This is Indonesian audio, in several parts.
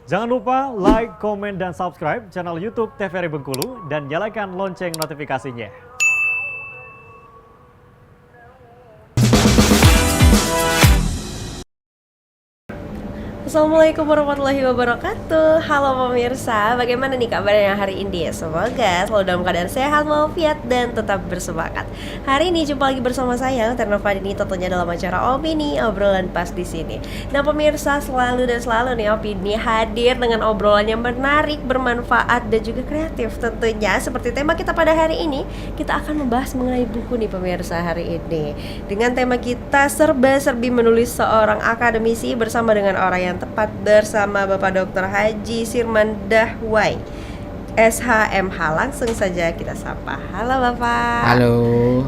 Jangan lupa like, komen, dan subscribe channel YouTube TVRI Bengkulu dan nyalakan lonceng notifikasinya. Assalamualaikum warahmatullahi wabarakatuh. Halo pemirsa, bagaimana nih kabarnya hari ini? Semoga selalu dalam keadaan sehat walafiat dan tetap bersemangat. Hari ini jumpa lagi bersama saya Ternova Dini, tentunya dalam acara Opini Obrolan Pas di sini. Nah pemirsa, selalu nih Opini hadir dengan obrolan yang menarik, bermanfaat dan juga kreatif. Tentunya seperti tema kita pada hari ini, kita akan membahas mengenai buku nih pemirsa hari ini. Dengan tema kita serba-serbi menulis seorang akademisi bersama dengan orang yang tepat, bersama Bapak Dr. Haji Sirman Dahwai SHMH. Langsung saja kita sapa. Halo Bapak. Halo.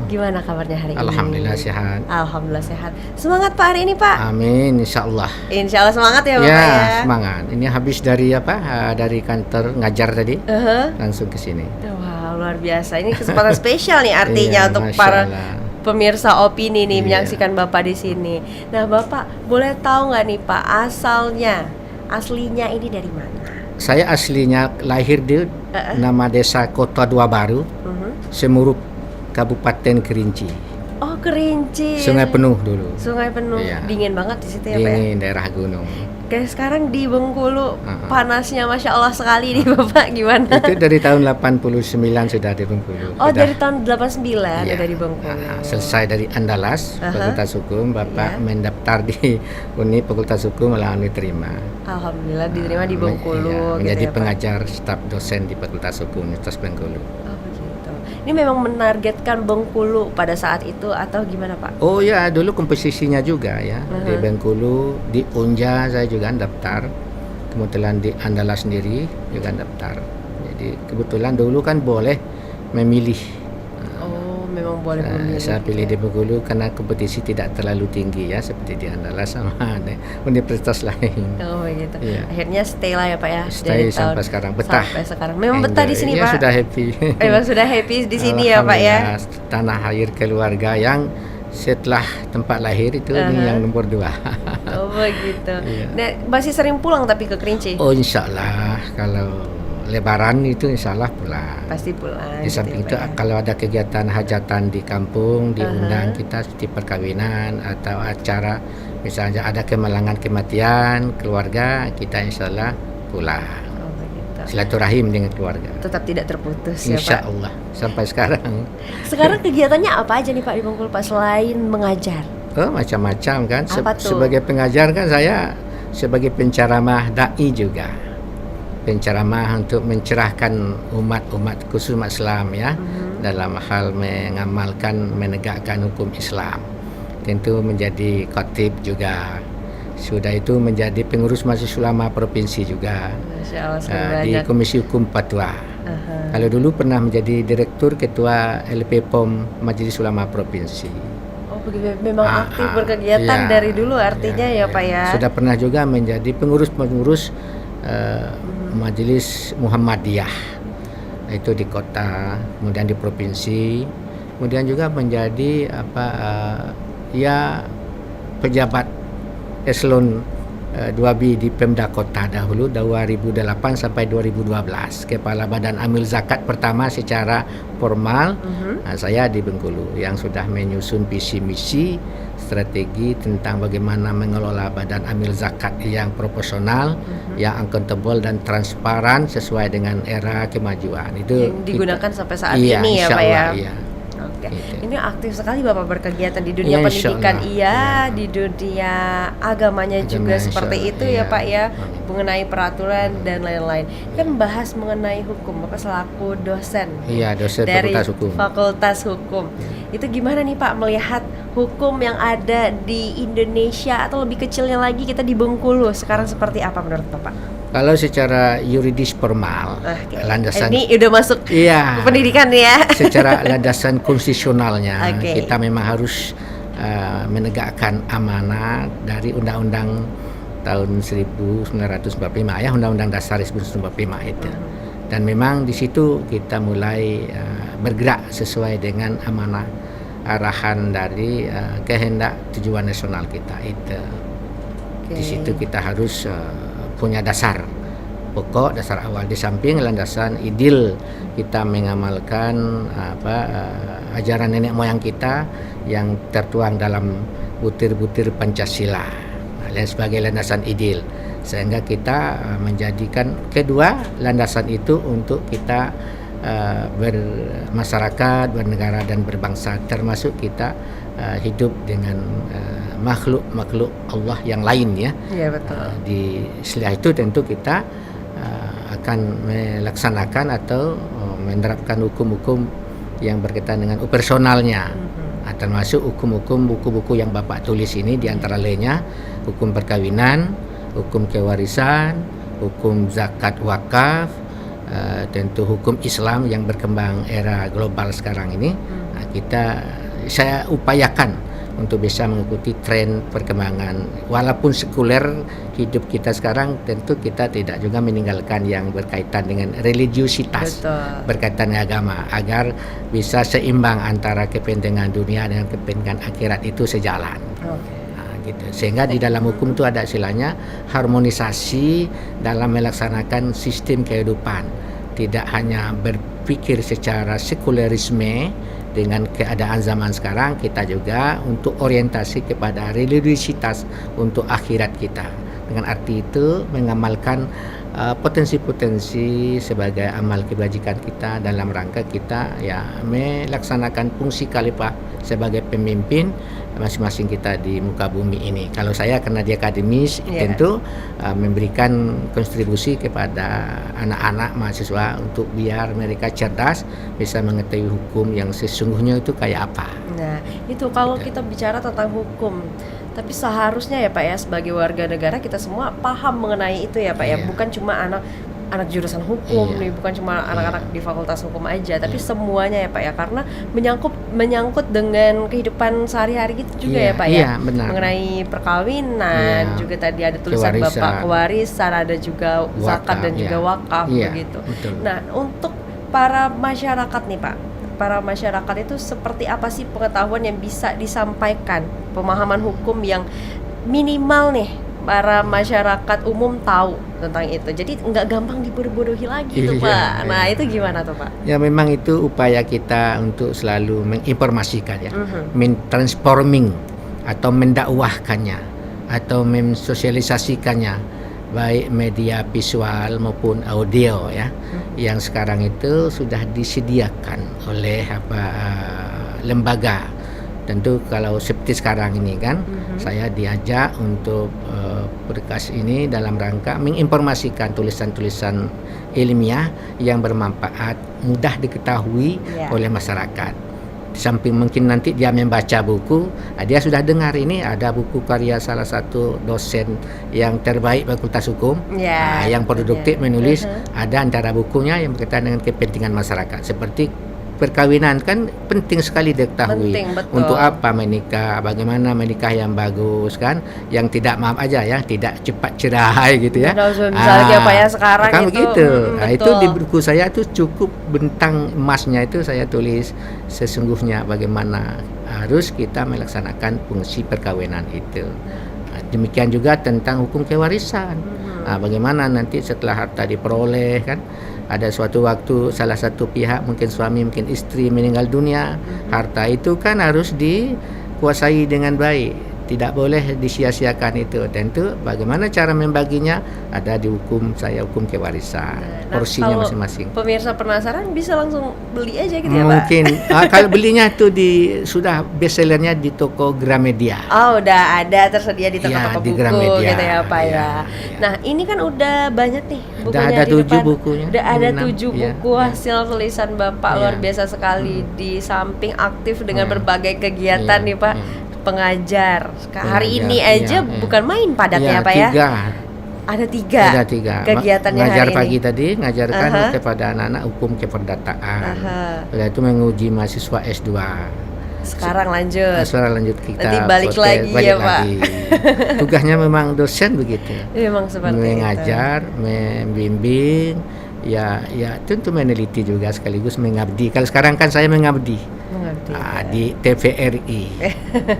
Gimana kabarnya hari ini? Alhamdulillah sehat. Alhamdulillah sehat. Semangat Pak hari ini Pak. Amin, insya Allah. Insya Allah semangat ya Bapak Ya, ya. semangat. Ini habis dari dari kantor ngajar tadi, langsung ke sini. Wow, luar biasa. Ini kesempatan spesial nih artinya Iya, untuk Masya para Allah. pemirsa Opini nih Iya. menyaksikan Bapak di sini. Nah Bapak, boleh tahu nggak nih Pak aslinya ini dari mana? Saya aslinya lahir di nama desa Kota Dua Baru, Semurup, Kabupaten Kerinci. Oh Kerinci. Sungai penuh dulu. Sungai penuh. Iya. Dingin banget di situ ya Pak ya. Dingin, daerah gunung. Kayak sekarang di Bengkulu panasnya Masya Allah sekali nih Bapak, gimana? Itu dari tahun 89 sudah di Bengkulu. Oh Sudah. dari tahun 89 Iya. udah di Bengkulu. Selesai dari Andalas, Fakultas Hukum, Bapak Iya. mendaftar di Uni Fakultas Hukum, malah diterima. Alhamdulillah diterima di Bengkulu. Menjadi gitu ya, Pak? pengajar staf dosen di Fakultas Hukum Universitas Bengkulu. Oh begitu. Ini memang menargetkan Bengkulu pada saat itu atau gimana Pak? Oh ya, dulu komposisinya juga ya. Di Bengkulu, di Unja saya juga daftar. Kebetulan di Andalas sendiri juga daftar. Jadi kebetulan dulu kan boleh memilih. Oh memang boleh memilih. Saya pilih di Bengkulu karena kompetisi tidak terlalu tinggi ya, seperti di Andalas sama universitas lain. Oh begitu. Iya. Akhirnya stay lah ya Pak ya. Stay dari sampai tahun sekarang, betah. Sampai sekarang. Memang betah di sini ya, Pak. sudah happy. Memang sudah happy di sini ya Pak ya. Alhamdulillah, tanah air keluarga yang setelah tempat lahir itu ini yang nomor 2. Oh begitu. Iya. Nah, masih sering pulang tapi ke Kerinci? Oh insya Allah kalau Lebaran itu insya Allah pulang. Pasti pulang. Di gitu samping ya, itu Pak ya. kalau ada kegiatan hajatan di kampung diundang kita seperti perkawinan atau acara misalnya ada kemalangan kematian keluarga kita insya Allah pulang. Oh begitu. Silaturahim dengan keluarga. Tetap tidak terputus ya Insya Pak. Allah sampai sekarang. Sekarang kegiatannya apa aja nih Pak di Bengkulu Pak selain mengajar? Oh macam-macam kan. Apa tuh? Sebagai pengajar kan saya sebagai penceramah dai juga. Penceramah untuk mencerahkan umat khusus umat Islam ya dalam hal mengamalkan menegakkan hukum Islam. Tentu menjadi khatib juga. Sudah itu menjadi pengurus Majelis Ulama Provinsi juga. Masya Allah Di banyak. Komisi Hukum Fatwa. Kalau dulu pernah menjadi direktur ketua LP POM Majelis Ulama Provinsi. Oh begitu, memang aktif berkegiatan iya, dari dulu artinya ya Pak ya. Sudah pernah juga menjadi pengurus Majelis Muhammadiyah itu di kota, kemudian di provinsi, kemudian juga menjadi pejabat eselon 2B di Pemda Kota dahulu 2008 sampai 2012, kepala Badan Amil Zakat pertama secara formal. Saya di Bengkulu yang sudah menyusun visi misi strategi tentang bagaimana mengelola Badan Amil Zakat yang proporsional, yang akuntabel dan transparan sesuai dengan era kemajuan. Itu yang digunakan sampai saat iya, ini ya insya Pak ya. Allah, iya. Oke. Gitu. Ini aktif sekali Bapak berkegiatan di dunia Iya, insya pendidikan Allah. iya, di dunia agamanya juga insya seperti Allah, itu ya iya. Pak ya, Amin. mengenai peraturan dan lain-lain. Kan bahas mengenai hukum, Bapak selaku dosen Iya, dosen dari Fakultas Hukum. Fakultas Hukum. Itu gimana nih Pak melihat hukum yang ada di Indonesia atau lebih kecilnya lagi kita di Bengkulu sekarang seperti apa menurut Bapak? Kalau secara yuridis formal, landasan Ini udah masuk iya, pendidikan ya. secara landasan konstitusionalnya Oke. kita memang harus menegakkan amanat dari Undang-Undang tahun 1945 ya, Undang-Undang Dasar 1945 itu. Dan memang di situ kita mulai bergerak sesuai dengan amanah arahan dari kehendak tujuan nasional kita itu. Di situ kita harus punya dasar pokok, dasar awal. Di samping landasan idil, kita mengamalkan ajaran nenek moyang kita yang tertuang dalam butir-butir Pancasila dan sebagai landasan idil, sehingga kita menjadikan kedua landasan itu untuk kita bermasyarakat, bernegara dan berbangsa, termasuk kita hidup dengan makhluk-makhluk Allah yang lain ya. Iya betul. Di setelah itu tentu kita akan melaksanakan atau menerapkan hukum-hukum yang berkaitan dengan personalnya. Termasuk hukum-hukum buku-buku yang Bapak tulis ini, di antara lainnya hukum perkawinan, hukum kewarisan, hukum zakat wakaf, tentu hukum Islam yang berkembang era global sekarang ini. Saya upayakan untuk bisa mengikuti tren perkembangan. Walaupun sekuler hidup kita sekarang, tentu kita tidak juga meninggalkan yang berkaitan dengan religiusitas. Betul. Berkaitan dengan agama, agar bisa seimbang antara kepentingan dunia dan kepentingan akhirat itu sejalan. Gitu. Sehingga di dalam hukum itu ada istilahnya harmonisasi dalam melaksanakan sistem kehidupan. Tidak hanya berpikir secara sekulerisme dengan keadaan zaman sekarang, kita juga untuk orientasi kepada religiusitas untuk akhirat kita. Dengan arti itu mengamalkan potensi-potensi sebagai amal kebajikan kita dalam rangka kita ya melaksanakan fungsi khalifah sebagai pemimpin masing-masing kita di muka bumi ini. Kalau saya karena di akademis tentu memberikan kontribusi kepada anak-anak mahasiswa untuk biar mereka cerdas, bisa mengetahui hukum yang sesungguhnya itu kayak apa. Nah, itu kalau kita bicara tentang hukum, tapi seharusnya ya Pak ya, sebagai warga negara kita semua paham mengenai itu ya Pak ya, bukan cuma anak jurusan hukum nih, bukan cuma anak-anak di fakultas hukum aja, tapi semuanya ya Pak ya, karena menyangkut dengan kehidupan sehari-hari gitu juga ya Pak ya, benar. Mengenai perkawinan, juga tadi ada tulisan Kewarisan. Bapak kewarisan, ada juga zakat dan juga wakaf begitu. Betul. Nah, untuk para masyarakat nih Pak, para masyarakat itu seperti apa sih pengetahuan yang bisa disampaikan, pemahaman hukum yang minimal nih para masyarakat umum tahu tentang itu, jadi nggak gampang dibodoh-bodohi lagi tuh Pak. Nah itu gimana tuh Pak? Ya memang itu upaya kita untuk selalu menginformasikan ya, mentransforming atau mendakwahkannya atau mensosialisasikannya, baik media visual maupun audio ya, yang sekarang itu sudah disediakan oleh lembaga. Tentu kalau seperti sekarang ini kan, saya diajak untuk berkas ini dalam rangka menginformasikan tulisan-tulisan ilmiah yang bermanfaat, mudah diketahui oleh masyarakat. Di samping mungkin nanti dia membaca buku, dia sudah dengar ini ada buku karya salah satu dosen yang terbaik Fakultas Hukum, yang produktif menulis, ada antara bukunya yang berkaitan dengan kepentingan masyarakat, seperti perkawinan kan penting sekali diketahui. Untuk apa menikah, bagaimana menikah yang bagus kan, yang tidak maaf aja ya, tidak cepat cerai gitu ya. Misalnya Pak ya sekarang kan itu begitu. Itu di buku saya itu cukup bentang emasnya itu saya tulis sesungguhnya bagaimana harus kita melaksanakan fungsi perkawinan itu. Demikian juga tentang hukum kewarisan. Bagaimana nanti setelah harta diperoleh kan, ada suatu waktu salah satu pihak, mungkin suami mungkin istri meninggal dunia, harta itu kan harus dikuasai dengan baik, tidak boleh disia-siakan itu. Tentu bagaimana cara membaginya ada di hukum saya, hukum kewarisan, porsinya masing-masing. Pemirsa penasaran bisa langsung beli aja gitu ya Pak? Mungkin kalau belinya itu sudah bestsellernya di toko Gramedia. Oh udah ada tersedia di toko-toko buku Gramedia, gitu ya Pak ya. Nah ini kan udah banyak nih bukunya, udah ada 7 bukunya. Udah ada 7 buku hasil tulisan Bapak, luar biasa sekali. Di samping aktif dengan berbagai kegiatan nih Pak, pengajar. Hari ini aja bukan main padatnya Pak ya. Ada tiga kegiatannya ngajar hari pagi ini. Tadi ngajarkan kepada anak-anak hukum keperdataan. Setelah itu menguji mahasiswa S2. Sekarang lanjut kita nanti balik lagi ya Pak. Tugasnya memang dosen begitu. Memang seperti mengajar, membimbing, ya tentu meneliti juga sekaligus mengabdi. Kalau sekarang kan saya mengabdi. Di TVRI.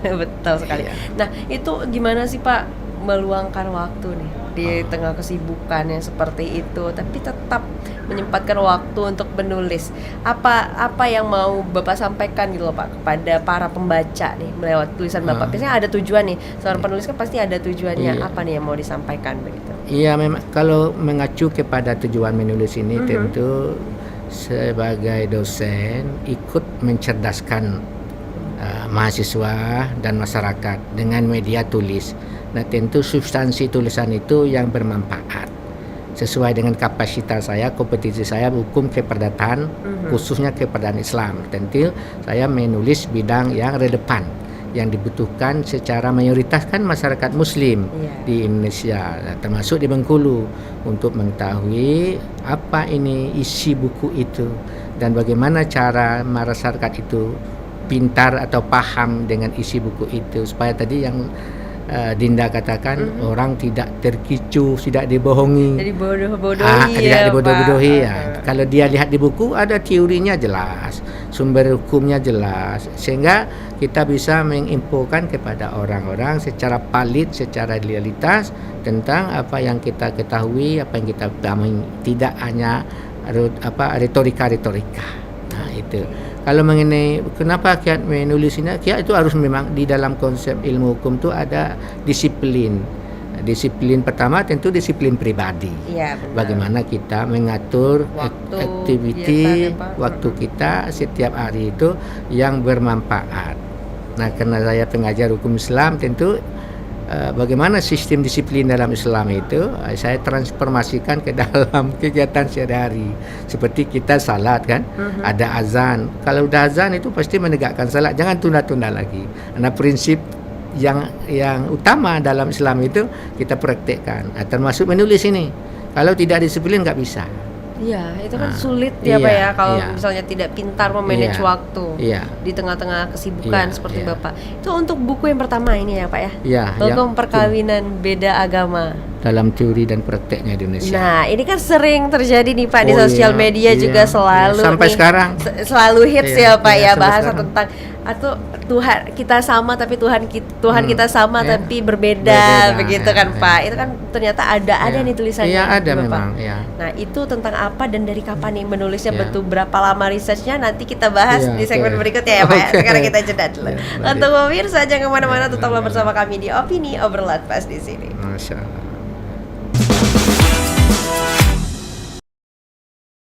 Betul sekali. Nah itu gimana sih Pak meluangkan waktu nih di tengah kesibukan yang seperti itu, tapi tetap menyempatkan waktu untuk menulis. Apa yang mau Bapak sampaikan gitu loh Pak kepada para pembaca nih melewati tulisan Bapak? Biasanya ada tujuan nih, seorang penulis kan pasti ada tujuannya. Iya. Apa nih yang mau disampaikan begitu? Iya, memang kalau mengacu kepada tujuan menulis ini tentu sebagai dosen ikut mencerdaskan mahasiswa dan masyarakat dengan media tulis. Nah, tentu substansi tulisan itu yang bermanfaat sesuai dengan kapasitas saya, kompetisi saya hukum keperdataan, khususnya keperdataan Islam. Tentu saya menulis bidang yang relevan, yang dibutuhkan secara mayoritas kan masyarakat Muslim di Indonesia, termasuk di Bengkulu, untuk mengetahui apa ini isi buku itu dan bagaimana cara masyarakat itu pintar atau paham dengan isi buku itu, supaya tadi yang Dinda katakan orang tidak terkicu, tidak dibohongi, Jadi bodoh-bodohi tidak dibodoh-bodohi Pak. ya. Kalau dia lihat di buku ada teorinya jelas, sumber hukumnya jelas, sehingga kita bisa menginfokan kepada orang-orang secara valid, secara realitas tentang apa yang kita ketahui, apa yang kita pahami, tidak hanya retorika-retorika. Nah, itu. Kalau mengenai kenapa kiat menulis ini, kiat itu harus memang di dalam konsep ilmu hukum itu ada disiplin. Disiplin pertama tentu disiplin pribadi. Iya, benar. Bagaimana kita mengatur Waktu, aktiviti kegiatan, Pak. waktu kita setiap hari itu yang bermanfaat. Nah, karena saya pengajar hukum Islam, tentu bagaimana sistem disiplin dalam Islam itu saya transformasikan ke dalam kegiatan sehari-hari. Seperti kita salat kan, ada azan. Kalau udah azan itu pasti menegakkan salat, jangan tunda-tunda lagi. Karena prinsip yang utama dalam Islam itu kita praktekkan, termasuk menulis ini. Kalau tidak disiplin nggak bisa. Iya, itu kan sulit ya Pak ya kalau iya. misalnya tidak pintar memanage Iya, waktu iya. di tengah-tengah kesibukan Iya, seperti iya. Bapak. Itu untuk buku yang pertama ini ya Pak ya? Iya, Hukum Perkawinan Beda Agama. dalam teori dan prakteknya di Indonesia. Nah, ini kan sering terjadi nih Pak di Oh, sosial iya, media iya, juga selalu iya. Sampai nih, sekarang. selalu hits Iya, ya Pak iya, ya sampai bahasa sekarang. tentang atau Tuhan kita sama tapi Tuhan kita sama iya. tapi berbeda, Berbeda, begitu iya, kan iya. Pak. Itu kan ternyata ada Iya. nih tulisannya. Iya, ada Bapak. memang, iya. Nah, itu tentang apa dan dari kapan nih menulisnya? Iya. Betul berapa lama researchnya? Nanti kita bahas Iya, di segmen oke. berikutnya ya Pak ya. Oke. Sekarang kita jeda dulu. Iya, baik. Untuk pemirsa jangan kemana-mana, Iya, tetaplah baik. bersama kami di Opini Obrolan Pas di sini. Masya Allah.